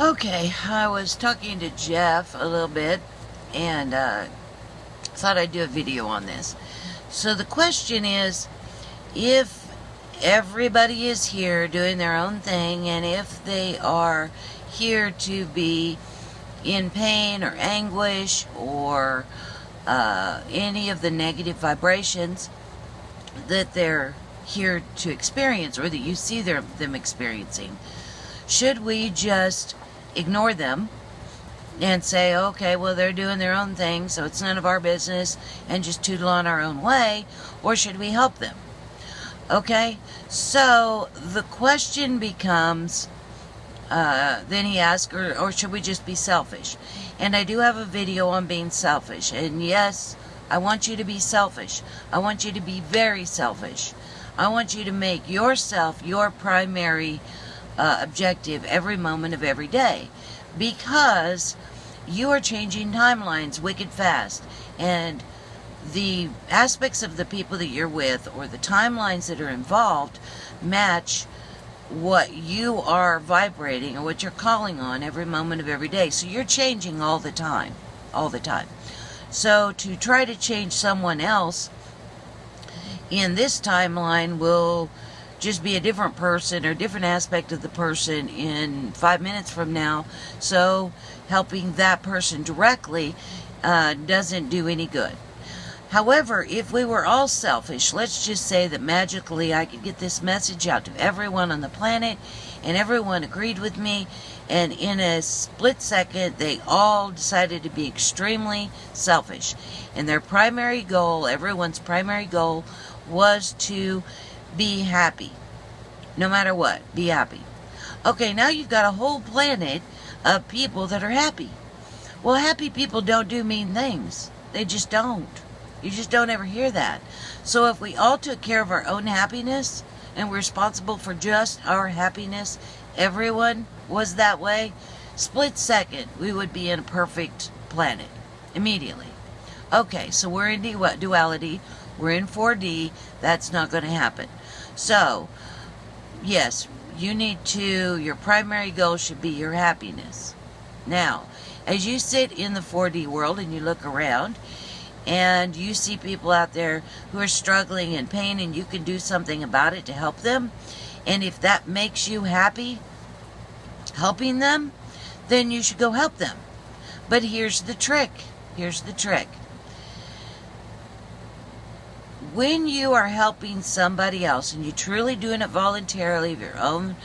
Okay, I was talking to Jeff a little bit and thought I'd do a video on this. So the question is, if everybody is here doing their own thing, and if they are here to be in pain or anguish or any of the negative vibrations that they're here to experience, or that you see them experiencing, should we just ignore them and say, okay, well, they're doing their own thing, so it's none of our business, and just tootle on our own way? Or should we help them? Okay, so the question becomes, then he asked, or should we just be selfish? And I do have a video on being selfish, and yes, I want you to be selfish. I want you to be very selfish. I want you to make yourself your primary objective every moment of every day, because you are changing timelines wicked fast, and the aspects of the people that you're with or the timelines that are involved match what you are vibrating or what you're calling on every moment of every day. So you're changing all the time. So to try to change someone else in this timeline will just be a different person or different aspect of the person in 5 minutes from now. So helping that person directly doesn't do any good. However, if we were all selfish, let's just say that magically I could get this message out to everyone on the planet, and everyone agreed with me, and in a split second they all decided to be extremely selfish, and their primary goal, everyone's primary goal, was to be happy. No matter what, be happy. Okay, now you've got a whole planet of people that are happy. Well, happy people don't do mean things. They just don't. You just don't ever hear that. So if we all took care of our own happiness and were responsible for just our happiness, everyone was that way, split second, we would be in a perfect planet immediately. Okay, so we're in duality. We're in 4D. That's not going to happen. So, yes, your primary goal should be your happiness. Now, as you sit in the 4D world and you look around, and you see people out there who are struggling in pain, and you can do something about it to help them, and if that makes you happy, helping them, then you should go help them. But here's the trick. When you are helping somebody else, and you're truly doing it voluntarily of your own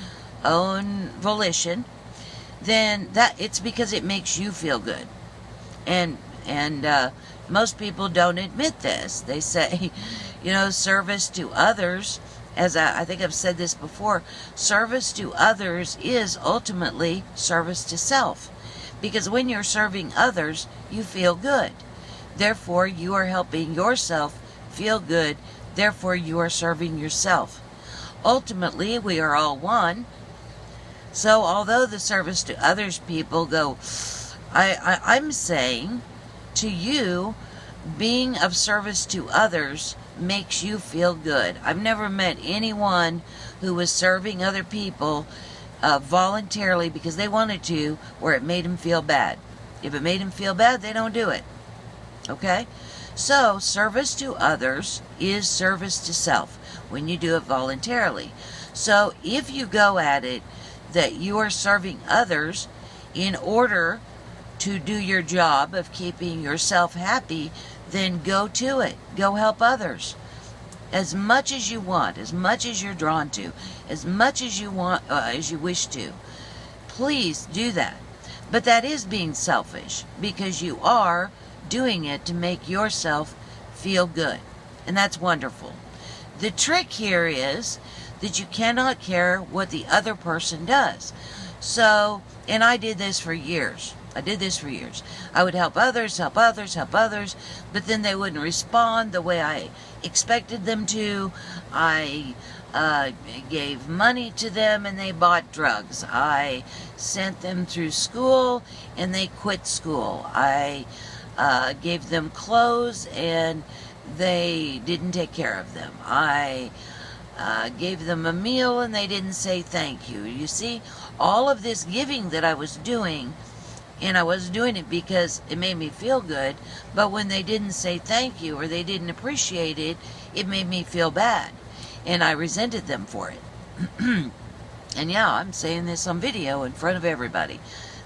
volition, then it's because it makes you feel good. And most people don't admit this. They say, service to others, as I think I've said this before, service to others is ultimately service to self. Because when you're serving others, you feel good. Therefore, you are helping yourself feel good. Therefore, you are serving yourself. Ultimately, we are all one. So, although the service to others people go, I'm saying to you, being of service to others makes you feel good. I've never met anyone who was serving other people voluntarily because they wanted to, where it made them feel bad. If it made them feel bad, they don't do it. Okay? So, service to others is service to self when you do it voluntarily. So, if you go at it that you are serving others in order to do your job of keeping yourself happy, then go to it. Go help others. As much as you want, as much as you're drawn to, as much as you want, as you wish to. Please do that. But that is being selfish, because you are doing it to make yourself feel good. And that's wonderful. The trick here is that you cannot care what the other person does. So, and I did this for years. I would help others, but then they wouldn't respond the way I expected them to. I gave money to them and they bought drugs. I sent them through school and they quit school. I gave them clothes and they didn't take care of them. I gave them a meal and they didn't say thank you. You see, all of this giving that I was doing, and I was doing it because it made me feel good, but when they didn't say thank you or they didn't appreciate it, it made me feel bad, and I resented them for it. And yeah, I'm saying this on video in front of everybody,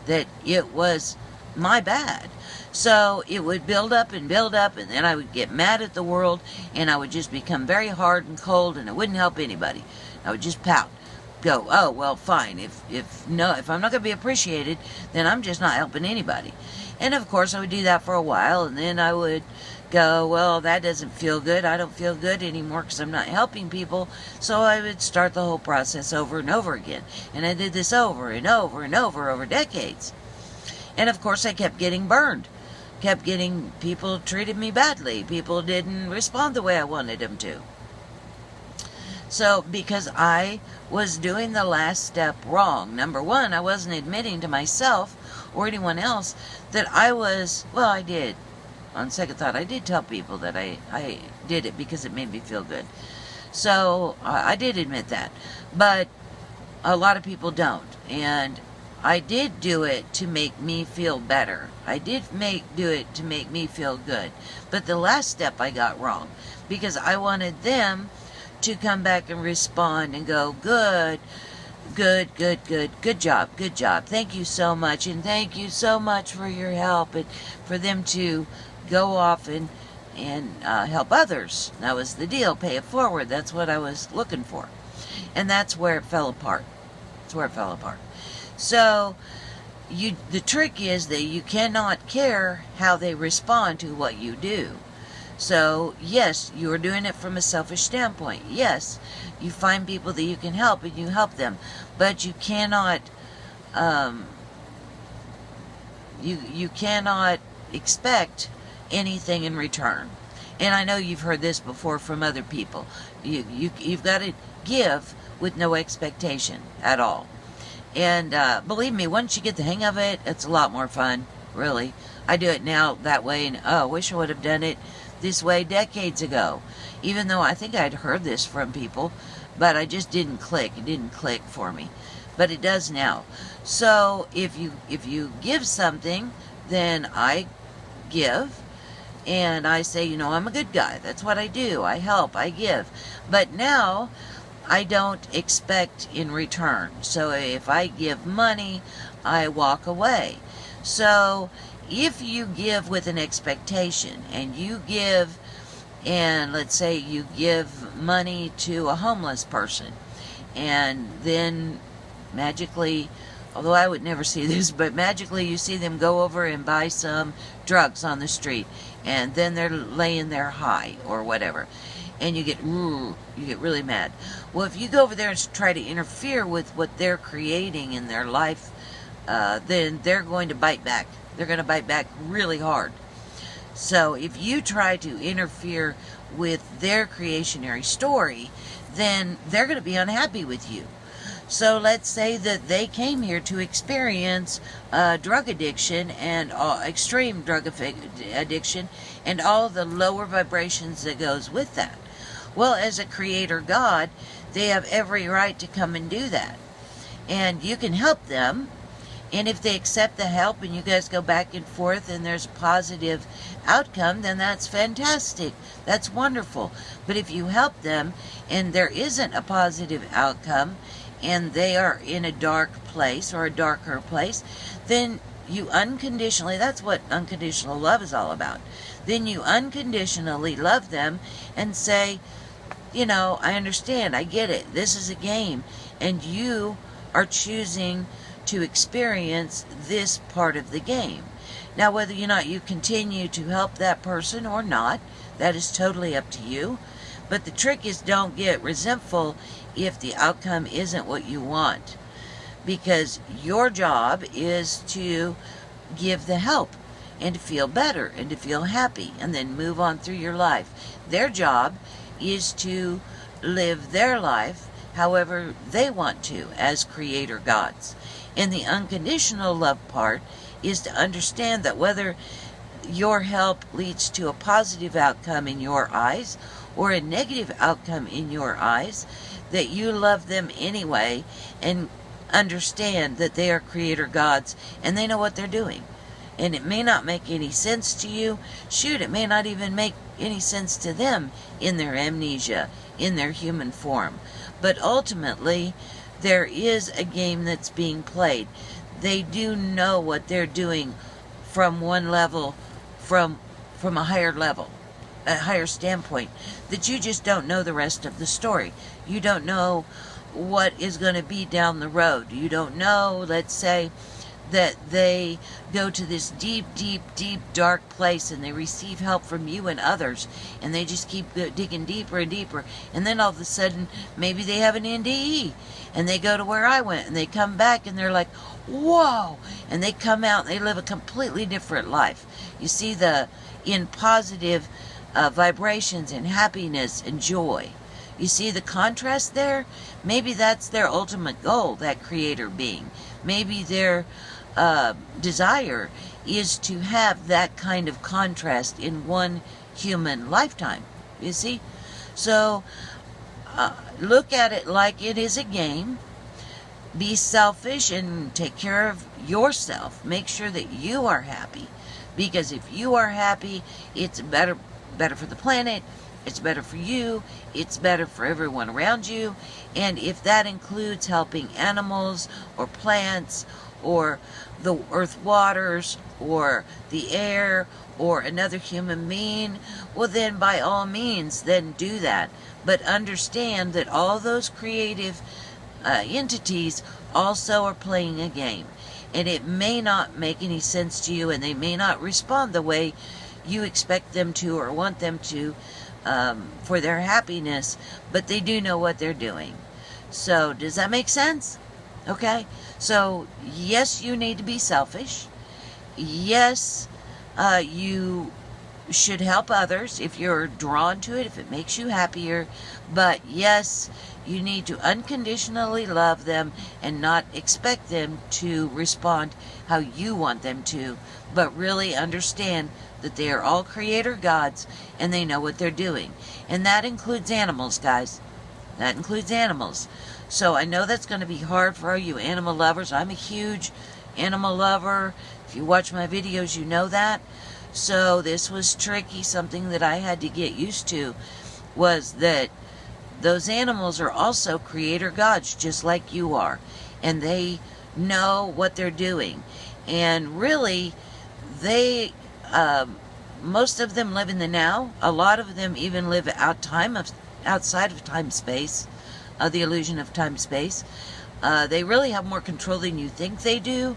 that it was my bad. So it would build up, and then I would get mad at the world, and I would just become very hard and cold, and it wouldn't help anybody. I would just pout. Go, oh, well, fine. If I'm not going to be appreciated, then I'm just not helping anybody. And of course, I would do that for a while, and then I would go, well, that doesn't feel good. I don't feel good anymore because I'm not helping people. So I would start the whole process over and over again. And I did this over and over and over decades. And of course, I kept getting burned. People treated me badly. People didn't respond the way I wanted them to. So, because I was doing the last step wrong. Number one, I wasn't admitting to myself or anyone else that I was, well, I did. On second thought, I did tell people that I did it because it made me feel good. So, I did admit that. But a lot of people don't. And I did do it to make me feel better. I did do it to make me feel good. But the last step I got wrong. Because I wanted them to come back and respond and go, good job, thank you so much, and thank you so much for your help, and for them to go off and help others. That was the deal, pay it forward. That's what I was looking for. And that's where it fell apart. So the trick is that you cannot care how they respond to what you do. So, yes, you are doing it from a selfish standpoint. Yes, you find people that you can help and you help them. But you cannot, you cannot expect anything in return. And I know you've heard this before from other people. You've got to give with no expectation at all. And believe me, once you get the hang of it, it's a lot more fun, really. I do it now that way, and I wish I would have done it this way decades ago, even though I think I'd heard this from people, but I just didn't click. It didn't click for me, but it does now. So if you give something, then I give, and I say, you know, I'm a good guy. That's what I do. I help. I give. But now I don't expect in return. So if I give money, I walk away. So if you give with an expectation, and you give, and let's say you give money to a homeless person, and then magically, although I would never see this, but magically you see them go over and buy some drugs on the street, and then they're laying there high or whatever, and you get really mad. Well, if you go over there and try to interfere with what they're creating in their life, then they're going to bite back. They're going to bite back really hard. So if you try to interfere with their creationary story, then they're going to be unhappy with you. So let's say that they came here to experience drug addiction and extreme drug addiction and all the lower vibrations that goes with that. Well, as a creator God, they have every right to come and do that. And you can help them. And if they accept the help and you guys go back and forth and there's a positive outcome, then that's fantastic. That's wonderful. But if you help them and there isn't a positive outcome and they are in a dark place or a darker place, then you unconditionally, that's what unconditional love is all about. Then you unconditionally love them and say, you know, I understand, I get it. This is a game. And you are choosing to experience this part of the game. Now, whether or not you continue to help that person or not, that is totally up to you. But the trick is, don't get resentful if the outcome isn't what you want. Because your job is to give the help and to feel better and to feel happy and then move on through your life. Their job is to live their life however they want to as creator gods. And the unconditional love part is to understand that whether your help leads to a positive outcome in your eyes or a negative outcome in your eyes, that you love them anyway, and understand that they are creator gods and they know what they're doing. And it may not make any sense to you. Shoot, it may not even make any sense to them in their amnesia, in their human form. But ultimately, there is a game that's being played. They do know what they're doing from one level, from a higher level, a higher standpoint, that you just don't know the rest of the story. You don't know what is going to be down the road. You don't know, let's say, that they go to this deep, deep, deep, dark place and they receive help from you and others, and they just keep digging deeper and deeper, and then all of a sudden, maybe they have an NDE, and they go to where I went, and they come back, and they're like, whoa, and they come out, and they live a completely different life. You see, in positive vibrations and happiness and joy. You see the contrast there? Maybe that's their ultimate goal, that creator being. Maybe their desire is to have that kind of contrast in one human lifetime. You see? So, look at it like it is a game. Be selfish and take care of yourself. Make sure that you are happy. Because if you are happy, it's better for the planet, it's better for you, it's better for everyone around you. And if that includes helping animals or plants or the earth waters or the air or another human being, well then by all means, then do that. But understand that all those creative entities also are playing a game. And it may not make any sense to you, and they may not respond the way you expect them to or want them to for their happiness, but they do know what they're doing. So, does that make sense? Okay? So, yes, you need to be selfish. Yes, you should help others if you're drawn to it, if it makes you happier. But yes, you need to unconditionally love them and not expect them to respond how you want them to, but really understand that they are all creator gods and they know what they're doing. And that includes animals, guys. That includes animals. So I know that's going to be hard for all you animal lovers. I'm a huge animal lover. If you watch my videos, you know that. So this was tricky. Something that I had to get used to was that those animals are also creator gods, just like you are. And they know what they're doing. And really, they, most of them live in the now. A lot of them even live outside of time-space, the illusion of time-space. They really have more control than you think they do.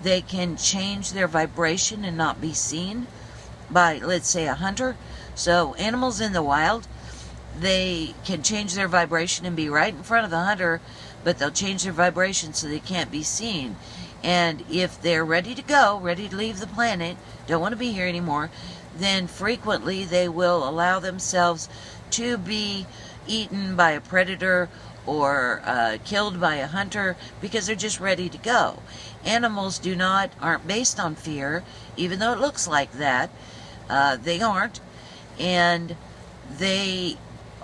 They can change their vibration and not be seen by, let's say, a hunter. So animals in the wild, they can change their vibration and be right in front of the hunter, but they'll change their vibration so they can't be seen. And if they're ready to go, ready to leave the planet, don't want to be here anymore, then frequently they will allow themselves to be eaten by a predator or killed by a hunter because they're just ready to go. Animals aren't based on fear, even though it looks like that. They aren't, and they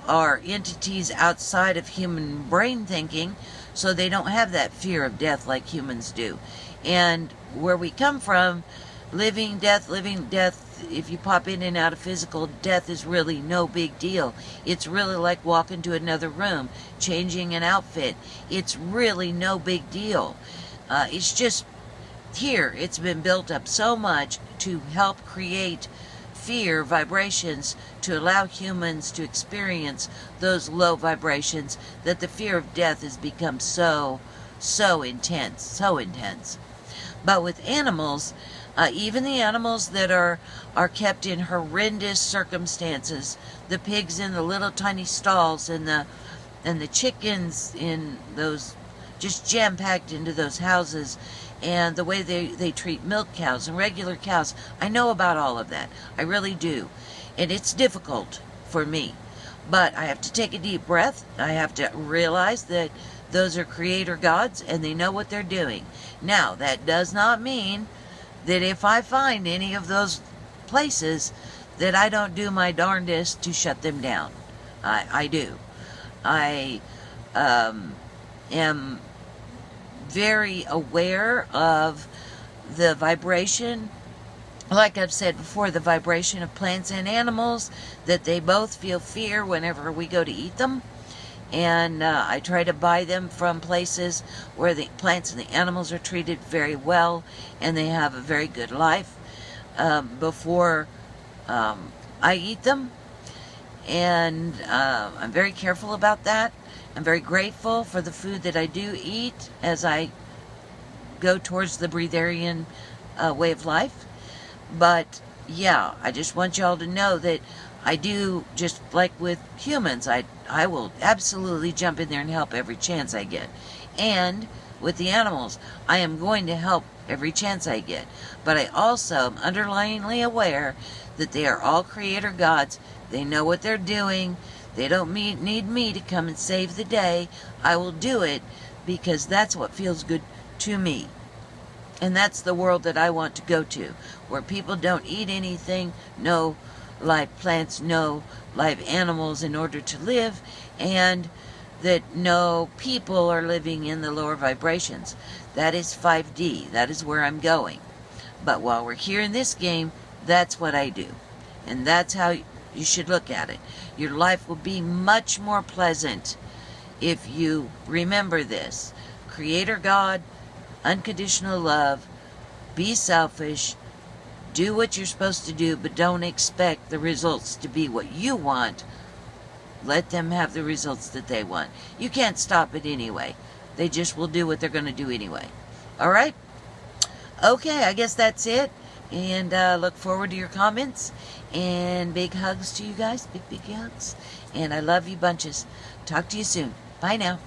are entities outside of human brain thinking, so they don't have that fear of death like humans do. And where we come from, living death, if you pop in and out of physical, death is really no big deal. It's really like walking to another room, changing an outfit. It's really no big deal. It's just here, it's been built up so much to help create fear vibrations, to allow humans to experience those low vibrations, that the fear of death has become so intense. But with animals, even the animals that are kept in horrendous circumstances, the pigs in the little tiny stalls and the chickens in those, just jam-packed into those houses, and the way they treat milk cows and regular cows, I know about all of that. I really do. And it's difficult for me. But I have to take a deep breath. I have to realize that those are creator gods and they know what they're doing. Now, that does not mean that if I find any of those places that I don't do my darndest to shut them down. I do. I am very aware of the vibration. Like I've said before, the vibration of plants and animals, that they both feel fear whenever we go to eat them. And I try to buy them from places where the plants and the animals are treated very well and they have a very good life before I eat them. And I'm very careful about that. I'm very grateful for the food that I do eat as I go towards the breatharian way of life. But yeah, I just want y'all to know that I do, just like with humans, I will absolutely jump in there and help every chance I get. And with the animals, I am going to help every chance I get. But I also am underlyingly aware that they are all creator gods. They know what they're doing. They don't need me to come and save the day. I will do it because that's what feels good to me. And that's the world that I want to go to, where people don't eat anything, no live plants, no live animals in order to live, and that no people are living in the lower vibrations. That is 5D. That is where I'm going. But while we're here in this game, that's what I do. And that's how you should look at it. Your life will be much more pleasant if you remember this. Creator God, unconditional love, be selfish, do what you're supposed to do, but don't expect the results to be what you want. Let them have the results that they want. You can't stop it anyway. They just will do what they're going to do anyway. Alright? Okay, I guess that's it. And look forward to your comments. And big hugs to you guys. Big, big hugs. And I love you bunches. Talk to you soon. Bye now.